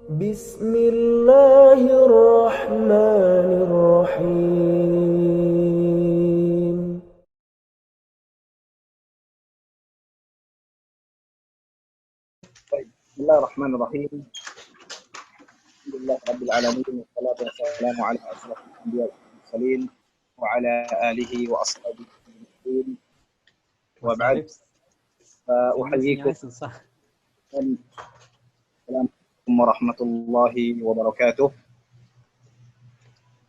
بسم الله الرحمن الرحيم. طيب، بسم الله الرحمن الرحيم. الحمد لله رب العالمين، والصلاة والسلام على أشرف الأنبياء والمرسلين وعلى آله وأصحابه أجمعين، Mas وبعد. Arif, gimana فأحييكم. sinyalnya susah? السلام عليكم ورحمة الله وبركاته.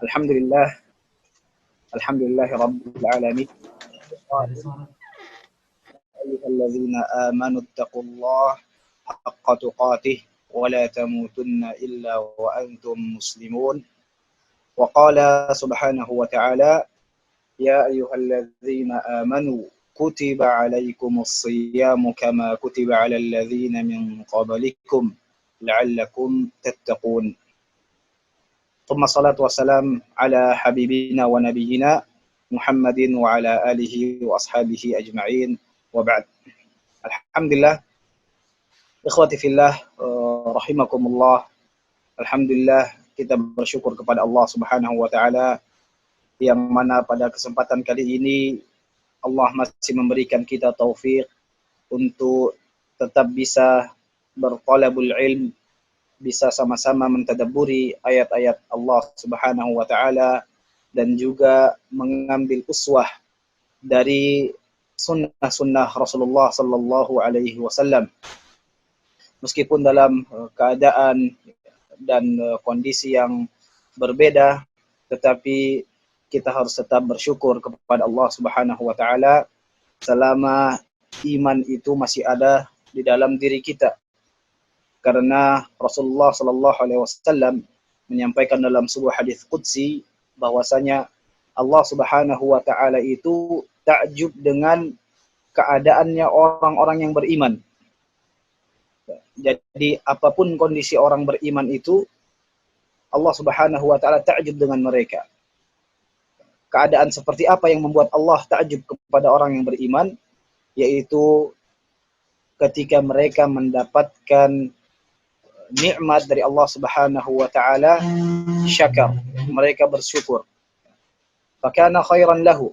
الحمد لله رب العالمين. أيها الذين آمنوا اتقوا الله حق تقاته ولا تموتن إلا وأنتم مسلمون. وقال سبحانه وتعالى: يا أيها الذين آمنوا كتب عليكم الصيام كما كتب على الذين من قبلكم لعلكم تتقون. ثم الصلاة والسلام على حبيبنا ونبينا محمد وعلى آله وأصحابه أجمعين، وبعد. Alhamdulillah, ikhwati fillah, rahimakumullah. Alhamdulillah, kita bersyukur kepada Allah Subhanahu wa taala yang mana pada kesempatan kali ini Allah masih memberikan kita taufik untuk tetap bisa bertalabul ilm, bisa sama-sama mentadabburi ayat-ayat Allah Subhanahu wa taala dan juga mengambil uswah dari sunnah-sunnah Rasulullah sallallahu alaihi wasallam. Meskipun dalam keadaan dan kondisi yang berbeda, tetapi kita harus tetap bersyukur kepada Allah Subhanahu wa taala selama iman itu masih ada di dalam diri kita. Karena Rasulullah sallallahu alaihi wasallam menyampaikan dalam sebuah hadis qudsi bahwasanya Allah Subhanahu wa taala itu takjub dengan keadaannya orang-orang yang beriman. Jadi apapun kondisi orang beriman itu, Allah Subhanahu wa taala takjub dengan mereka. Keadaan seperti apa yang membuat Allah takjub kepada orang yang beriman? Yaitu ketika mereka mendapatkan nikmat dari Allah Subhanahu wa taala, syakar, mereka bersyukur. Fakana khairan lahu.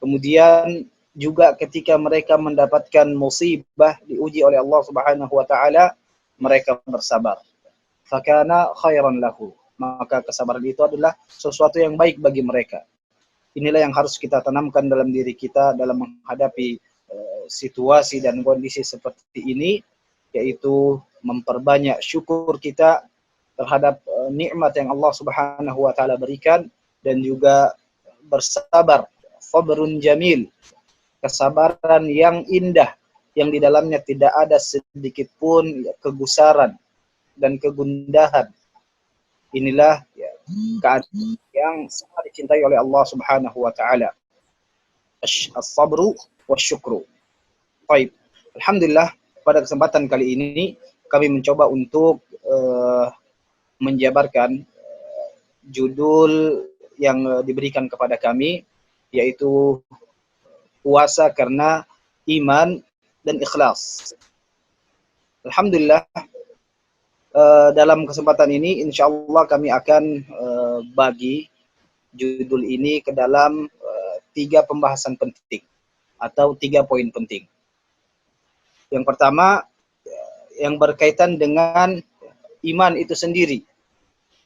Kemudian juga ketika mereka mendapatkan musibah, diuji oleh Allah Subhanahu wa taala, mereka bersabar. Fakana khairan lahu. Maka kesabaran itu adalah sesuatu yang baik bagi mereka. Inilah yang harus kita tanamkan dalam diri kita dalam menghadapi situasi dan kondisi seperti ini, yaitu memperbanyak syukur kita terhadap nikmat yang Allah Subhanahu wa taala berikan dan juga bersabar, sabrun jamil, kesabaran yang indah yang di dalamnya tidak ada sedikit pun kegusaran dan kegundahan. Inilah keadaan yang sangat dicintai oleh Allah Subhanahu wa taala. As-sabru wasyukru. Baik. Alhamdulillah, pada kesempatan kali ini kami mencoba untuk menjabarkan judul yang diberikan kepada kami, yaitu puasa karena iman dan ikhlas. Alhamdulillah, dalam kesempatan ini insyaallah kami akan bagi judul ini ke dalam 3 pembahasan penting atau 3 poin penting. Yang pertama, yang berkaitan dengan iman itu sendiri.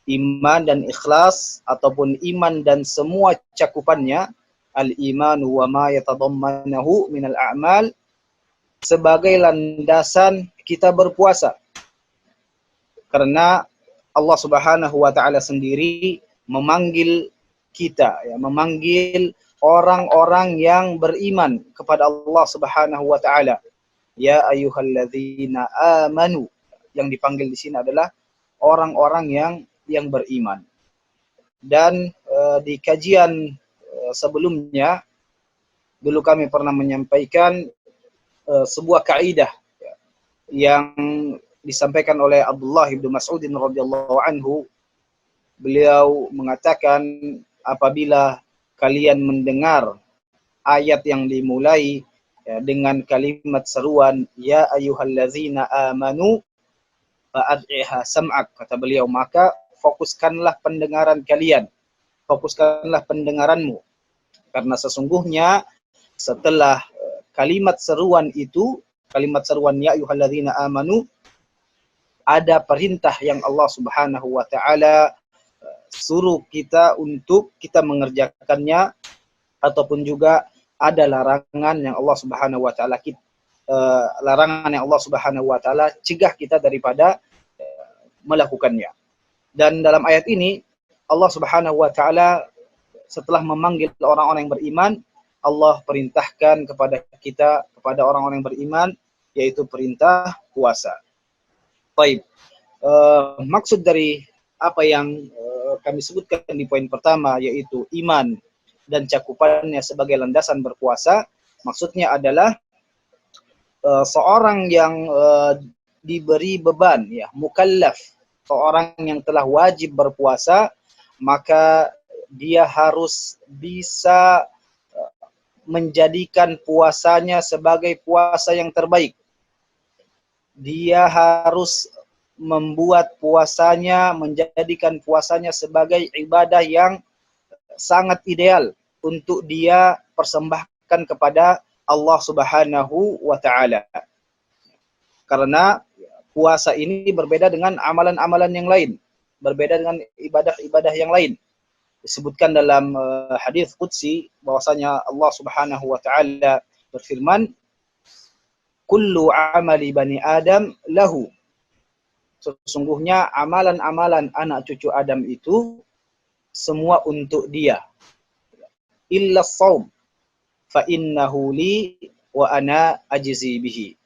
Iman dan ikhlas ataupun iman dan semua cakupannya, al-iman wa ma yatadammanahu minal a'mal, sebagai landasan kita berpuasa. Karena Allah Subhanahu wa taala sendiri memanggil kita, memanggil orang-orang yang beriman kepada Allah Subhanahu wa taala. Ya ayyuhalladzina amanu. Yang dipanggil di sini adalah orang-orang yang beriman. Dan di kajian sebelumnya dulu kami pernah menyampaikan sebuah kaidah yang disampaikan oleh Abdullah bin Mas'ud radhiyallahu anhu. Beliau mengatakan, apabila kalian mendengar ayat yang dimulai dengan kalimat seruan ya ayyuhallazina amanu, fa'ad'iha sam'ak, kata beliau, maka fokuskanlah pendengaran kalian, fokuskanlah pendengaranmu, karena sesungguhnya setelah kalimat seruan itu, kalimat seruan ya ayyuhalladzina amanu, ada perintah yang Allah Subhanahu wa taala suruh kita untuk kita mengerjakannya, ataupun juga ada larangan yang Allah Subhanahu wa taala larangan yang Allah Subhanahu wa taala cegah kita daripada melakukannya. Dan dalam ayat ini Allah Subhanahu wa taala setelah memanggil orang-orang yang beriman, Allah perintahkan kepada kita, kepada orang-orang yang beriman, yaitu perintah puasa. Baik, maksud dari apa yang kami sebutkan di poin pertama, yaitu iman dan cakupannya sebagai landasan berpuasa, maksudnya adalah seorang yang diberi beban, ya, mukallaf, seorang yang telah wajib berpuasa, maka dia harus bisa menjadikan puasanya sebagai puasa yang terbaik. Dia harus membuat puasanya, menjadikan puasanya sebagai ibadah yang sangat ideal untuk dia persembahkan kepada Allah Subhanahu wa taala. Karena puasa ini berbeda dengan amalan-amalan yang lain, berbeda dengan ibadah-ibadah yang lain. Disebutkan dalam hadis qudsi bahwasanya Allah Subhanahu wa taala berfirman, kullu amali bani Adam lahu. Sesungguhnya amalan-amalan anak cucu Adam itu semua untuk dia. Illa shaum fa innahu li wa ana ajzi bihi.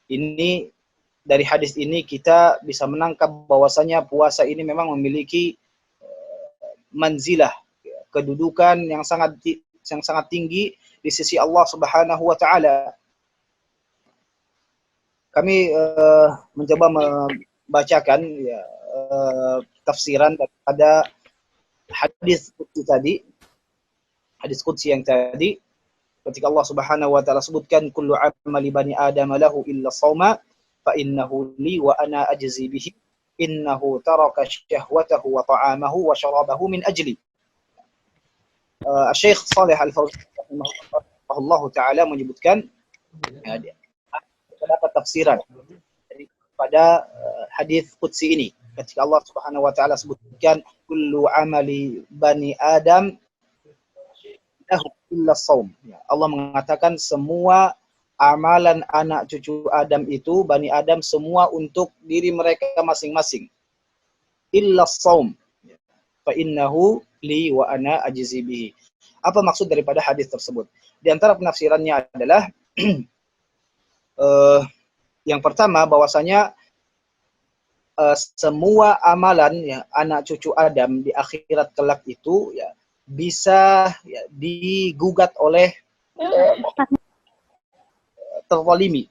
Ini, dari hadis ini kita bisa menangkap bahwasanya puasa ini memang memiliki manzilah, kedudukan yang sangat tinggi di sisi Allah Subhanahu wa taala. Kami mencoba membacakan tafsiran daripada hadis qudsi tadi. Hadis qudsi yang tadi, ketika Allah Subhanahu wa taala sebutkan kullu amali bani Adam lahu illa shauma fa innahu li wa ana ajzi bihi innahu taraka syahwatahu wa ta'amahu wa syarabahu min ajli. Syekh Shalih Al-Fauzan rahimahullahu taala menyebutkan terdapat tafsiran pada hadis qudsi ini, ketika Allah Subhanahu wa taala sebutkan kullu amali bani Adam lahu illa shaum. Allah mengatakan semua amalan anak cucu Adam itu, Bani Adam, semua untuk diri mereka masing-masing. Illa shaum fa innahu li wa ana ajzi bihi. Apa maksud daripada hadis tersebut? Di antara penafsirannya adalah yang pertama, bahwasanya semua amalan ya anak cucu Adam di akhirat kelak itu ya bisa ya, digugat oleh terzalimi.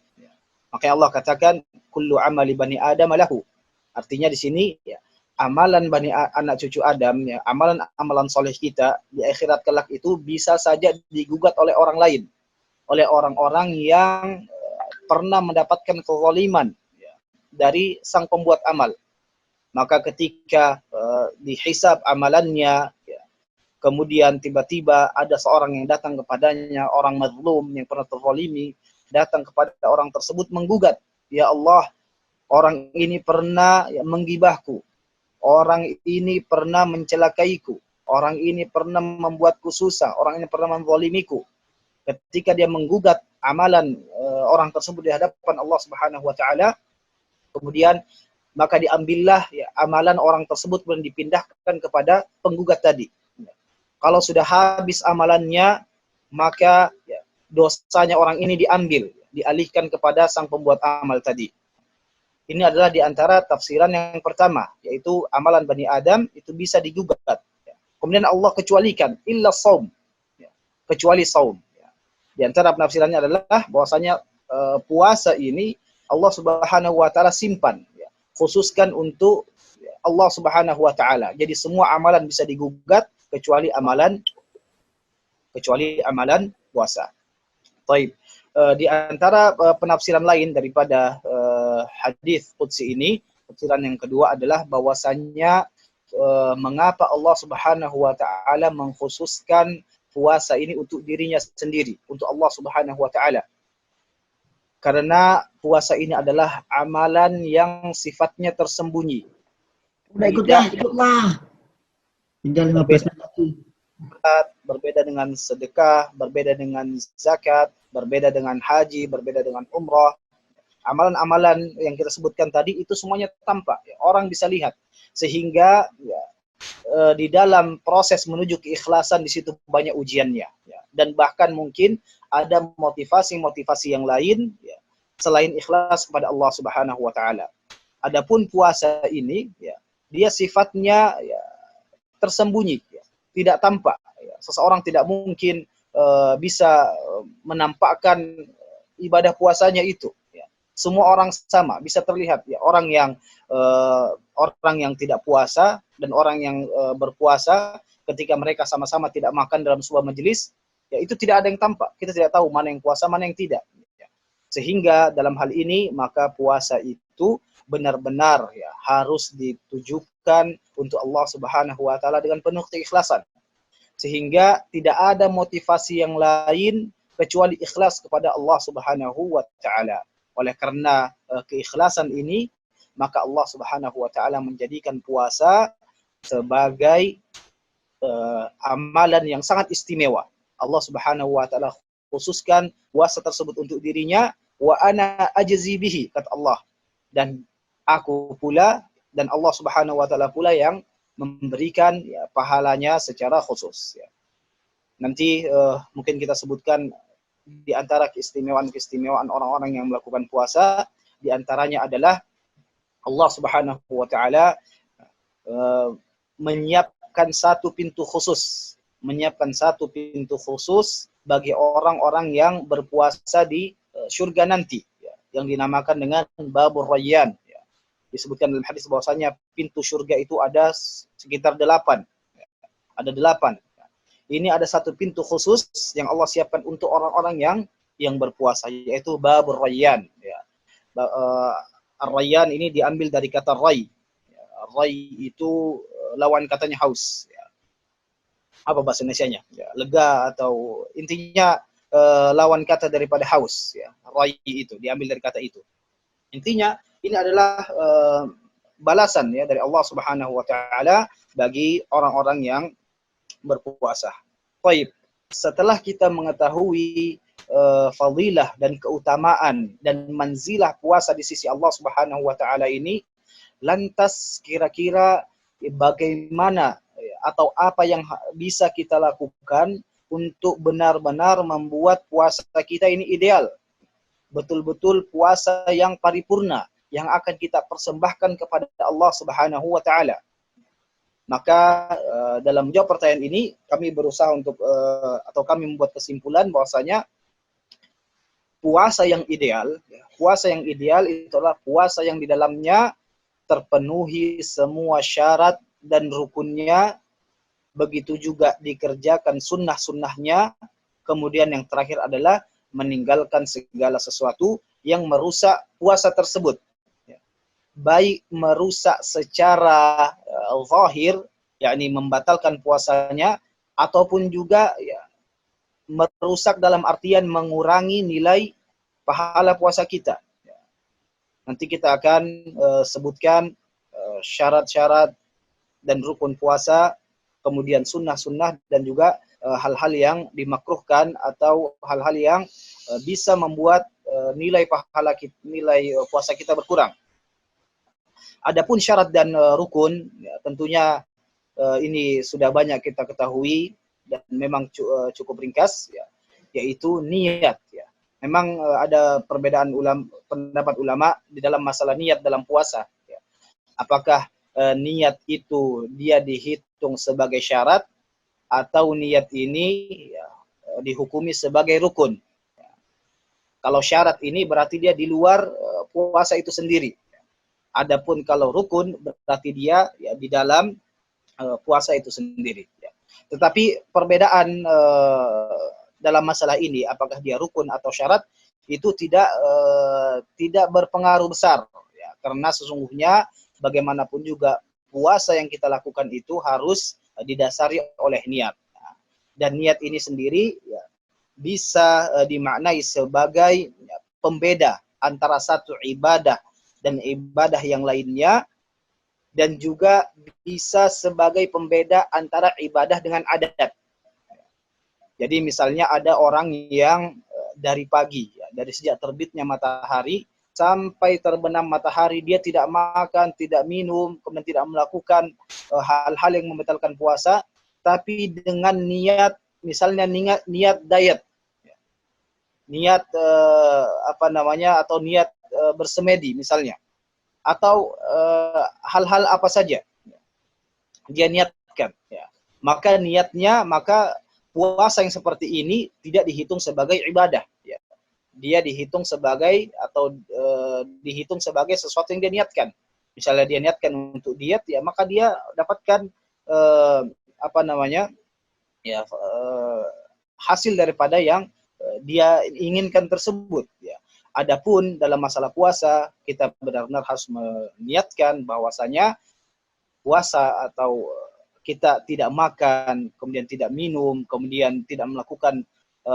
Makanya Allah katakan kullu amali bani Adam lahu. Artinya di sini ya, amalan anak cucu Adam ya, amalan soleh kita di akhirat kelak itu bisa saja digugat oleh orang lain, oleh orang-orang yang pernah mendapatkan kezaliman ya, dari sang pembuat amal. Maka ketika dihisab amalannya ya, kemudian tiba-tiba ada seorang yang datang kepadanya, orang mazlum yang pernah terzalimi, datang kepada orang tersebut menggugat, ya Allah, orang ini pernah ya, menggibahku, orang ini pernah mencelakaiku, orang ini pernah membuatku susah, orang ini pernah menzalimiku. Ketika dia menggugat amalan orang tersebut di hadapan Allah Subhanahu wa taala, kemudian maka diambillah ya, amalan orang tersebut dan dipindahkan kepada penggugat tadi. Kalau sudah habis amalannya, maka ya, dosanya orang ini diambil, dialihkan kepada sang pembuat amal tadi. Ini adalah di antara tafsiran yang pertama, yaitu amalan Bani Adam itu bisa digugat. Kemudian Allah kecualikan, illa shaum, kecuali saum. Di antara penafsirannya adalah bahwasanya puasa ini Allah Subhanahu wa taala simpan, khususkan untuk Allah Subhanahu wa taala. Jadi semua amalan bisa digugat kecuali amalan puasa. Baik. Di antara penafsiran lain daripada hadis qudsi ini tafsiran yang kedua adalah bahwasannya mengapa Allah Subhanahu wa taala mengkhususkan puasa ini untuk dirinya sendiri, untuk Allah Subhanahu wa taala. Karena puasa ini adalah amalan yang sifatnya tersembunyi. Udah ikutlah. Tinggal 15 menit lagi. Berbeda dengan sedekah, berbeda dengan zakat, berbeda dengan haji, berbeda dengan umrah. Amalan-amalan yang kita sebutkan tadi itu semuanya tampak, ya. Orang bisa lihat, sehingga ya, di dalam proses menuju keikhlasan di situ banyak ujiannya, ya. Dan bahkan mungkin ada motivasi-motivasi yang lain, ya, selain ikhlas kepada Allah Subhanahu wa taala. Adapun puasa ini, ya, dia sifatnya ya, tersembunyi, ya, tidak tampak. Ya. Seseorang tidak mungkin bisa menampakkan ibadah puasanya itu. Semua orang sama, bisa terlihat, ya, orang yang tidak puasa dan orang yang berpuasa ketika mereka sama-sama tidak makan dalam sebuah majelis, ya itu tidak ada yang tampak. Kita tidak tahu mana yang puasa, mana yang tidak. Ya. Sehingga dalam hal ini maka puasa itu benar-benar ya harus ditujukan untuk Allah Subhanahu wa taala dengan penuh keikhlasan. Sehingga tidak ada motivasi yang lain kecuali ikhlas kepada Allah Subhanahu wa taala. Oleh karena keikhlasan ini, maka Allah Subhanahu wa taala menjadikan puasa sebagai amalan yang sangat istimewa. Allah Subhanahu wa taala khususkan puasa tersebut untuk dirinya, wa ana ajzi bihi, kata Allah. Dan aku pula dan Allah Subhanahu wa taala pula yang memberikan ya, pahalanya secara khusus, ya. Nanti mungkin kita sebutkan di antara keistimewaan orang-orang yang melakukan puasa, di antaranya adalah Allah Subhanahu wa taala menyiapkan satu pintu khusus bagi orang-orang yang berpuasa di surga nanti, ya, yang dinamakan dengan Babur Rayyan, ya. Disebutkan dalam hadis bahwasanya pintu surga itu ada sekitar 8. Ya. Ada 8. Ini ada satu pintu khusus yang Allah siapkan untuk orang-orang yang berpuasa, yaitu Babur Rayyan. Ya. Ar-Rayyan ini diambil dari kata ray. Ya. Ray itu lawan katanya haus. Ya. Apa bahasa Indonesianya? Ya. Lega atau intinya lawan kata daripada haus. Ya. Ray itu diambil dari kata itu. Intinya ini adalah balasan ya dari Allah Subhanahu wa taala bagi orang-orang yang berpuasa. Baik, setelah kita mengetahui fadilah dan keutamaan dan manzilah puasa di sisi Allah Subhanahu wa taala ini, lantas kira-kira bagaimana atau apa yang bisa kita lakukan untuk benar-benar membuat puasa kita ini ideal. Betul-betul puasa yang paripurna yang akan kita persembahkan kepada Allah Subhanahu wa taala. Maka dalam menjawab pertanyaan ini kami berusaha untuk atau kami membuat kesimpulan bahwasanya puasa yang ideal itu adalah puasa yang di dalamnya terpenuhi semua syarat dan rukunnya, begitu juga dikerjakan sunnah-sunnahnya, kemudian yang terakhir adalah meninggalkan segala sesuatu yang merusak puasa tersebut. Baik merusak secara zahir, yakni membatalkan puasanya, ataupun juga ya, merusak dalam artian mengurangi nilai pahala puasa kita. Nanti kita akan sebutkan syarat-syarat dan rukun puasa, kemudian sunnah-sunnah, dan juga hal-hal yang dimakruhkan atau hal-hal yang bisa membuat nilai pahala kita, nilai puasa kita berkurang. Adapun syarat dan rukun, ya, tentunya ini sudah banyak kita ketahui dan memang cukup ringkas, ya, yaitu niat. Ya. Memang ada perbedaan pendapat ulama di dalam masalah niat dalam puasa. Ya. Apakah niat itu dia dihitung sebagai syarat atau niat ini ya, dihukumi sebagai rukun. Ya. Kalau syarat ini berarti dia di luar puasa itu sendiri. Adapun kalau rukun berarti dia ya di dalam puasa itu sendiri. Ya. Tetapi perbedaan dalam masalah ini, apakah dia rukun atau syarat, itu tidak berpengaruh besar. Ya. Karena sesungguhnya bagaimanapun juga puasa yang kita lakukan itu harus didasari oleh niat. Dan niat ini sendiri ya, bisa dimaknai sebagai pembeda antara satu ibadah dan ibadah yang lainnya, dan juga bisa sebagai pembeda antara ibadah dengan adat. Jadi misalnya ada orang yang dari pagi, ya, dari sejak terbitnya matahari sampai terbenam matahari, dia tidak makan, tidak minum, kemudian tidak melakukan hal-hal yang membatalkan puasa, tapi dengan niat, misalnya niat diet, niat atau niat bersemedi misalnya, atau hal-hal apa saja dia niatkan, ya. Maka puasa yang seperti ini tidak dihitung sebagai ibadah, ya. Dia dihitung sebagai dihitung sebagai sesuatu yang dia niatkan. Misalnya dia niatkan untuk diet, ya maka dia dapatkan hasil daripada yang dia inginkan tersebut, ya. Adapun dalam masalah puasa, kita benar-benar harus meniatkan bahwasanya puasa atau kita tidak makan, kemudian tidak minum, kemudian tidak melakukan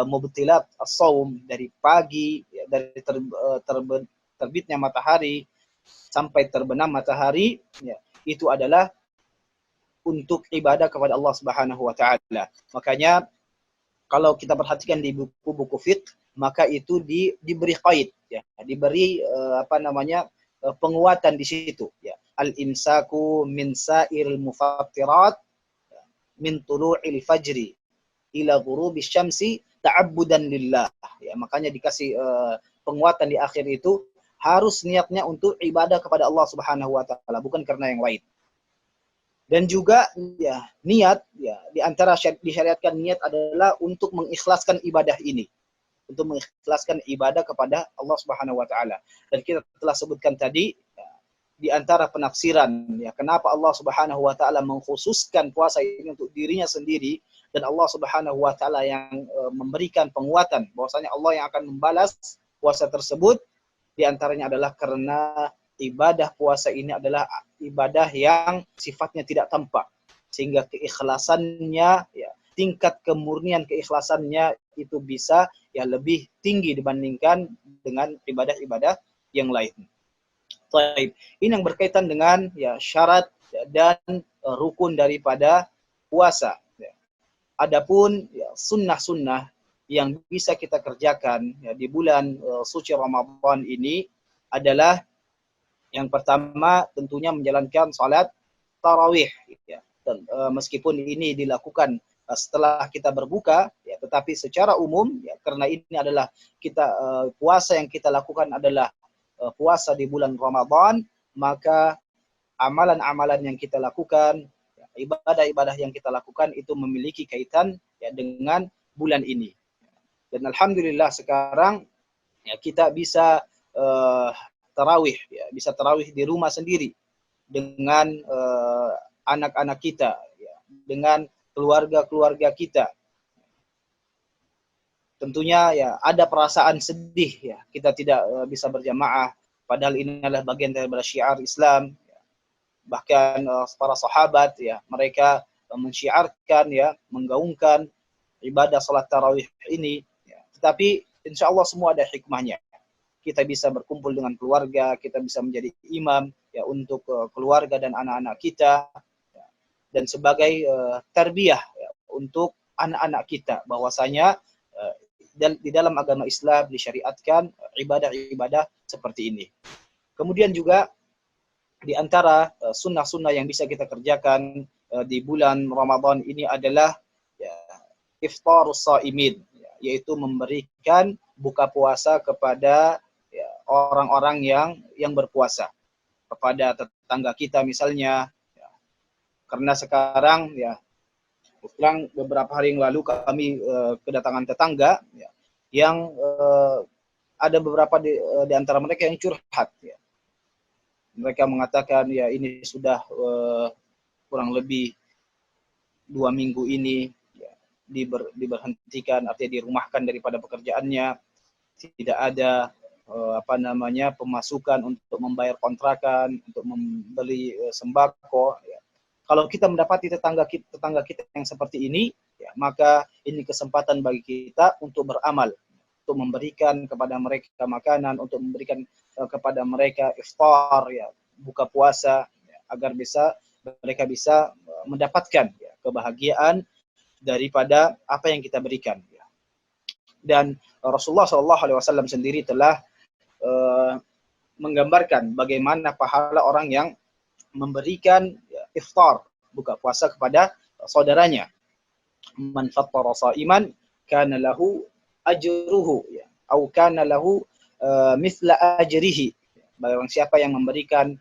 mubtilat as-shaum dari pagi, ya, dari terbitnya matahari sampai terbenam matahari, ya, itu adalah untuk ibadah kepada Allah Subhanahu wa taala. Makanya kalau kita perhatikan di buku-buku fiqh, maka itu diberi qaid, ya, diberi penguatan di situ, ya. Al-imsaku min sa'iril mufattirat min tulu'il fajri ila ghurubi syamsi ta'abbudan lillah, ya. Makanya dikasih penguatan di akhir itu, harus niatnya untuk ibadah kepada Allah Subhanahu wa taala, bukan karena yang lain. Dan juga ya niat, ya, di antara disyariatkan niat adalah untuk mengikhlaskan ibadah ini, untuk mengikhlaskan ibadah kepada Allah Subhanahu wa taala. Dan kita telah sebutkan tadi, ya, di antara penafsiran, ya, kenapa Allah Subhanahu wa taala mengkhususkan puasa ini untuk dirinya sendiri, dan Allah Subhanahu wa taala yang memberikan penguatan bahwasanya Allah yang akan membalas puasa tersebut, di antaranya adalah karena ibadah puasa ini adalah ibadah yang sifatnya tidak tampak, sehingga keikhlasannya, ya, tingkat kemurnian keikhlasannya itu bisa ya lebih tinggi dibandingkan dengan ibadah-ibadah yang lain. Baik, ini yang berkaitan dengan ya syarat dan rukun daripada puasa. Ya. Adapun ya, sunnah-sunnah yang bisa kita kerjakan ya, di bulan suci Ramadan ini adalah yang pertama tentunya menjalankan salat tarawih, ya. Dan, meskipun ini dilakukan setelah kita berbuka, ya, tetapi secara umum, ya, karena ini adalah kita puasa yang kita lakukan adalah puasa di bulan Ramadan, maka amalan-amalan yang kita lakukan, ya, ibadah-ibadah yang kita lakukan itu memiliki kaitan ya dengan bulan ini. Dan alhamdulillah sekarang ya kita bisa tarawih, ya, bisa tarawih di rumah sendiri dengan anak-anak kita, ya, dengan keluarga-keluarga kita. Tentunya ya ada perasaan sedih, ya, kita tidak bisa berjamaah, padahal ini adalah bagian dari syiar Islam. Ya. Bahkan para sahabat, ya, mereka mensyiarkan, ya, menggaungkan ibadah salat tarawih ini. Ya. Tetapi insya Allah semua ada hikmahnya. Kita bisa berkumpul dengan keluarga, kita bisa menjadi imam ya untuk keluarga dan anak-anak kita, ya, dan sebagai tarbiyah ya, untuk anak-anak kita bahwasanya di dalam agama Islam disyariatkan ibadah-ibadah seperti ini. Kemudian juga di antara sunnah-sunnah yang bisa kita kerjakan di bulan Ramadan ini adalah ya, iftarus shaimin, ya, yaitu memberikan buka puasa kepada ya, orang-orang yang berpuasa, kepada tetangga kita misalnya, ya. Karena sekarang ya beberapa hari yang lalu kami kedatangan tetangga ya, yang ada beberapa di antara mereka yang curhat, ya. Mereka mengatakan ya ini sudah kurang lebih 2 minggu ini ya, diberhentikan, artinya dirumahkan daripada pekerjaannya, tidak ada pemasukan untuk membayar kontrakan, untuk membeli sembako. Ya. Kalau kita mendapati tetangga kita yang seperti ini, ya, maka ini kesempatan bagi kita untuk beramal, untuk memberikan kepada mereka makanan, untuk memberikan kepada mereka iftar, ya, buka puasa, ya, agar mereka bisa mendapatkan, ya, kebahagiaan daripada apa yang kita berikan. Ya. Dan Rasulullah SAW sendiri telah menggambarkan bagaimana pahala orang yang memberikan, ya, iftar, buka puasa kepada saudaranya. Man fattara sha'iman kana lahu ajruhu, ya, atau kana lahu mithla ajrihi. Barang siapa yang memberikan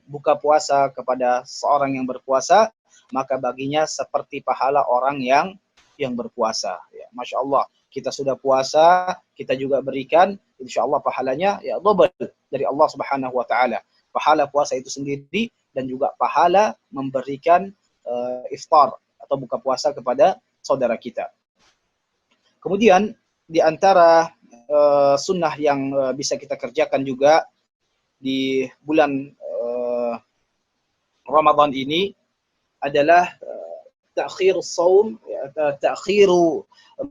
buka puasa kepada seorang yang berpuasa, maka baginya seperti pahala orang yang berpuasa. Ya, Masya Allah, kita sudah puasa, kita juga berikan, insya Allah pahalanya ya double dari Allah Subhanahu Wa Taala. Pahala puasa itu sendiri dan juga pahala memberikan iftar atau buka puasa kepada saudara kita. Kemudian di antara sunnah yang bisa kita kerjakan juga di bulan Ramadan ini adalah ta'khirus shaum,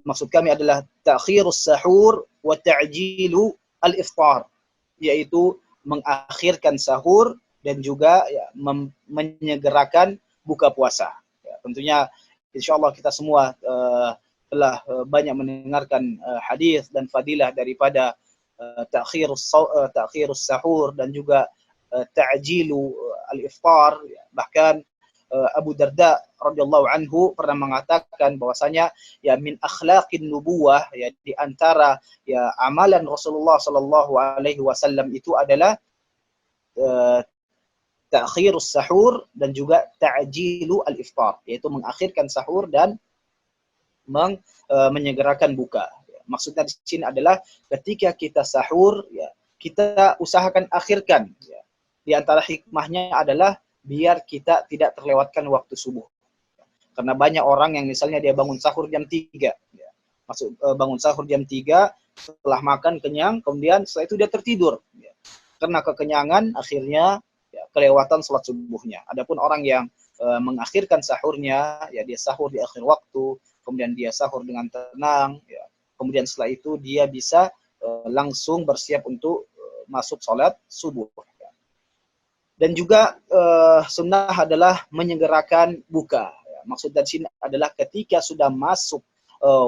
maksud kami adalah ta'khirus sahur wa ta'jilu al-iftar, yaitu mengakhirkan sahur dan juga, ya, menyegerakan buka puasa. Ya, tentunya insyaallah kita semua telah banyak mendengarkan hadis dan fadilah daripada ta'khirus sahur dan juga ta'jilu al-iftar. Bahkan Abu Darda radhiyallahu anhu pernah mengatakan bahwasanya, ya, min akhlaqin nubuwah, ya, di antara, ya, amalan Rasulullah sallallahu alaihi wasallam itu adalah ta'khirus sahur dan juga ta'jilu al-iftar, yaitu mengakhirkan sahur dan menyegerakan buka. Ya, maksudnya di sini adalah ketika kita sahur, ya, kita usahakan akhirkan. Ya. Di antara hikmahnya adalah biar kita tidak terlewatkan waktu subuh. Karena banyak orang yang misalnya dia bangun sahur jam 3. Ya. Bangun sahur jam 3, setelah makan kenyang, kemudian setelah itu dia tertidur. Ya. Karena kekenyangan, akhirnya, ya, kelewatan sholat subuhnya. Adapun orang yang mengakhirkan sahurnya, ya, dia sahur di akhir waktu, kemudian dia sahur dengan tenang, ya. Kemudian setelah itu dia bisa langsung bersiap untuk masuk sholat subuh. Dan juga sunnah adalah menyegerakan buka. Ya, maksud dari sini adalah ketika sudah masuk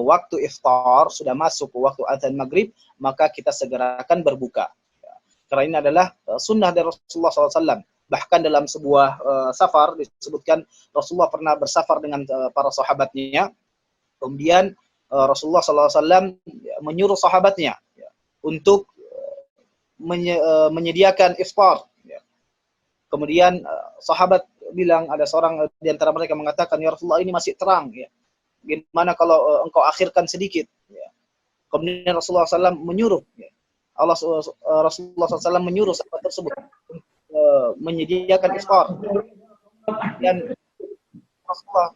waktu iftar, sudah masuk waktu azan maghrib, maka kita segerakan berbuka. Ya, karena ini adalah sunnah dari Rasulullah SAW. Bahkan dalam sebuah safar disebutkan Rasulullah pernah bersafar dengan para sahabatnya. Kemudian Rasulullah SAW menyuruh sahabatnya, ya, untuk menyediakan iftar. Kemudian sahabat bilang, ada seorang di antara mereka mengatakan, ya Rasulullah, ini masih terang, ya. Gimana kalau engkau akhirkan sedikit? Ya. Kemudian Rasulullah SAW menyuruh, ya. Rasulullah SAW menyuruh sahabat tersebut menyediakan iftar. Dan Rasulullah,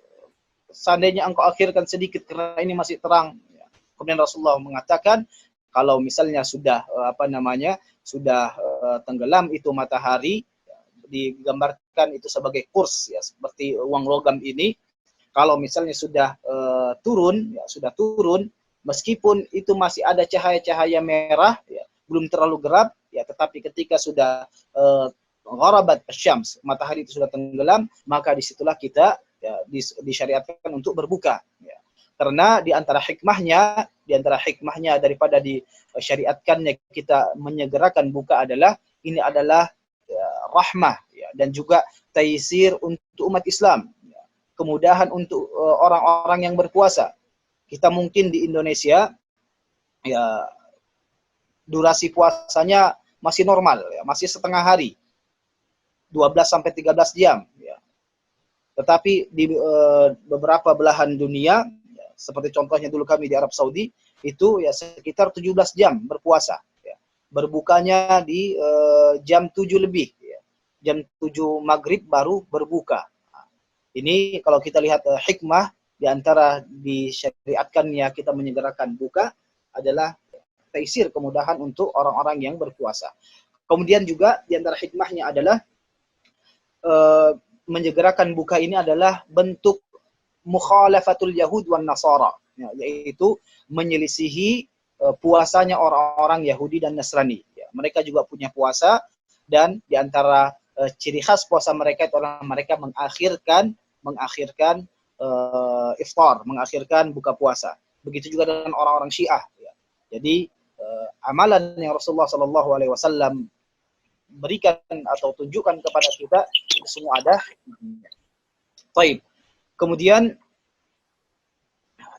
seandainya engkau akhirkan sedikit karena ini masih terang. Ya. Kemudian Rasulullah mengatakan, kalau misalnya sudah sudah tenggelam itu matahari, digambarkan itu sebagai kurs, ya, seperti uang logam ini. Kalau misalnya sudah turun, ya, sudah turun, meskipun itu masih ada cahaya-cahaya merah, ya, belum terlalu gelap, ya, tetapi ketika sudah gharabat asyams, matahari itu sudah tenggelam, maka disitulah kita, ya, disyariatkan untuk berbuka. Ya. Karena di antara hikmahnya daripada disyariatkannya kita menyegerakan buka adalah, ini adalah, ya, rahmah, ya, dan juga taisir untuk umat Islam, ya, kemudahan untuk orang-orang yang berpuasa. Kita mungkin di Indonesia, ya, durasi puasanya masih normal, ya, masih setengah hari, 12 sampai 13 jam, ya. Tetapi di beberapa belahan dunia, ya, seperti contohnya dulu kami di Arab Saudi, itu, ya, sekitar 17 jam berpuasa. Berbukanya di jam 7 lebih, ya. Jam 7 maghrib baru berbuka. Nah, ini kalau kita lihat hikmah di antara disyariatkannya kita menyegerakan buka adalah taisir, kemudahan untuk orang-orang yang berpuasa. Kemudian juga di antara hikmahnya adalah menyegerakan buka ini adalah bentuk mukhalafatul Yahud wan Nasara, ya, yaitu menyelisihi puasanya orang-orang Yahudi dan Nasrani. Ya, mereka juga punya puasa, dan di antara ciri khas puasa mereka itu adalah mereka mengakhirkan iftar, mengakhirkan buka puasa. Begitu juga dengan orang-orang Syiah. Ya. Jadi amalan yang Rasulullah SAW berikan atau tunjukkan kepada kita itu semua ada. Baik. Kemudian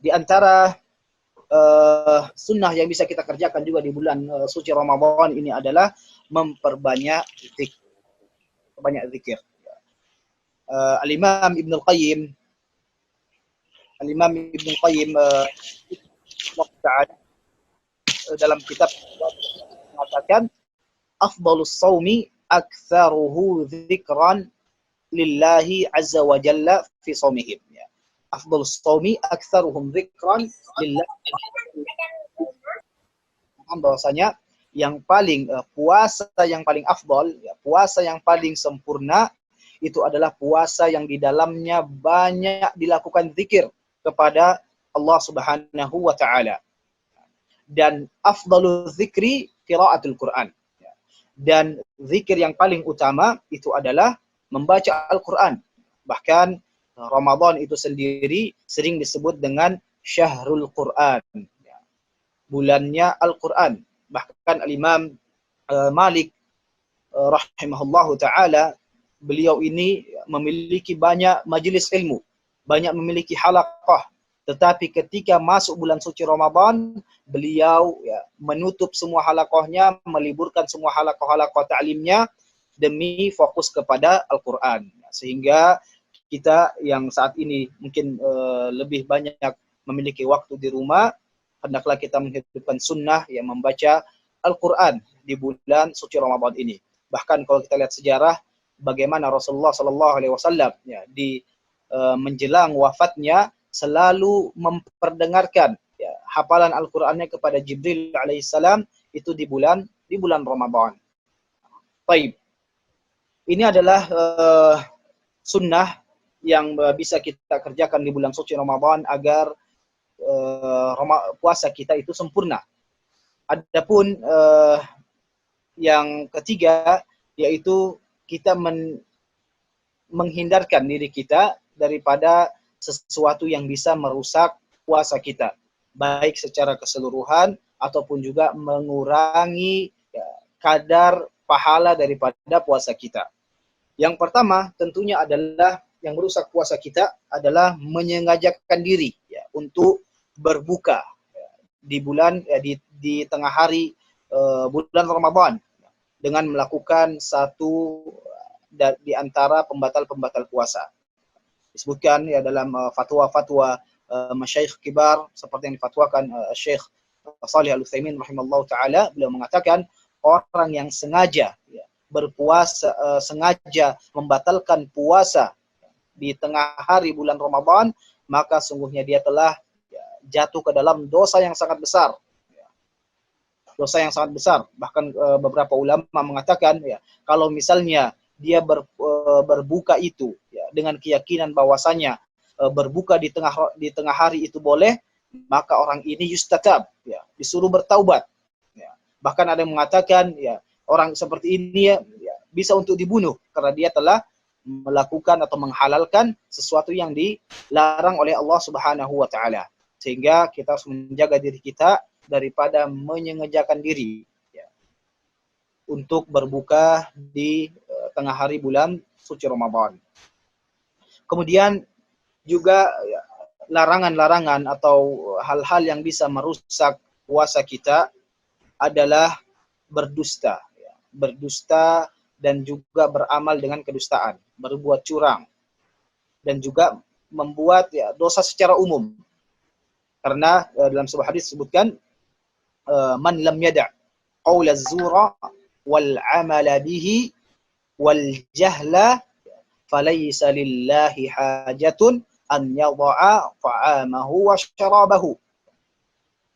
di antara sunnah yang bisa kita kerjakan juga di bulan suci Ramadan ini adalah memperbanyak zikir. Al-Imam Ibn Al-Qayyim dalam kitab mengatakan afdhalus shaumi aktsaruhu dzikran lillahi azza wa jalla fi shaumihim. Afdhalus shaumi aktsaruhum dzikran lillahi, bahwasanya yang paling puasa yang paling afdal, ya, puasa yang paling sempurna itu adalah puasa yang di dalamnya banyak dilakukan zikir kepada Allah Subhanahu wa taala. Dan afdalul zikri qiraatul Quran. Dan zikir yang paling utama itu adalah membaca Al-Quran. Bahkan Ramadan itu sendiri sering disebut dengan Syahrul Quran. Bulannya Al-Quran. Bahkan Al-Imam Malik rahimahullahu ta'ala, beliau ini memiliki banyak majelis ilmu, banyak memiliki halaqah. Tetapi ketika masuk bulan suci Ramadan, beliau menutup semua halaqahnya, meliburkan semua halaqah-halaqah ta'limnya demi fokus kepada Al-Quran. Sehingga kita yang saat ini mungkin lebih banyak memiliki waktu di rumah, hendaklah kita menghidupkan sunnah yang membaca Al-Quran di bulan suci Ramadan ini. Bahkan kalau kita lihat sejarah bagaimana Rasulullah SAW di menjelang wafatnya selalu memperdengarkan hafalan Al-Qur'annya kepada Jibril alaihissalam itu di bulan Ramadan. Baik. Ini adalah sunnah yang bisa kita kerjakan di bulan suci Ramadan agar puasa kita itu sempurna. Adapun yang ketiga yaitu kita menghindarkan diri kita daripada sesuatu yang bisa merusak puasa kita, baik secara keseluruhan ataupun juga mengurangi kadar pahala daripada puasa kita. Yang pertama tentunya adalah yang merusak puasa kita adalah menyengajakan diri untuk berbuka di bulan di tengah hari bulan Ramadan dengan melakukan satu di antara pembatal-pembatal puasa. Disebutkan dalam fatwa-fatwa masyayikh kibar seperti yang difatwakan Syekh Shalih Al-Utsaimin rahimallahu taala, beliau mengatakan orang yang sengaja berpuasa, sengaja membatalkan puasa di tengah hari bulan Ramadan, maka sungguhnya dia telah jatuh ke dalam dosa yang sangat besar. Dosa yang sangat besar. Bahkan beberapa ulama mengatakan kalau misalnya dia berbuka itu dengan keyakinan bahwasanya berbuka di tengah hari itu boleh, maka orang ini yustatab, disuruh bertaubat. Bahkan ada yang mengatakan orang seperti ini bisa untuk dibunuh karena dia telah melakukan atau menghalalkan sesuatu yang dilarang oleh Allah Subhanahu wa taala. Sehingga kita harus menjaga diri kita daripada menyengajakan diri untuk berbuka di tengah hari bulan suci Ramadan. Kemudian juga larangan-larangan atau hal-hal yang bisa merusak puasa kita adalah berdusta. Berdusta dan juga beramal dengan kedustaan, berbuat curang, dan juga membuat dosa secara umum. Karena dalam sebuah hadis disebutkan man lam yada' qaula az-zura wal 'amala bihi wal jahla falaysa lillahi hajatun an yadha'a ta'amahu wa syarabahu.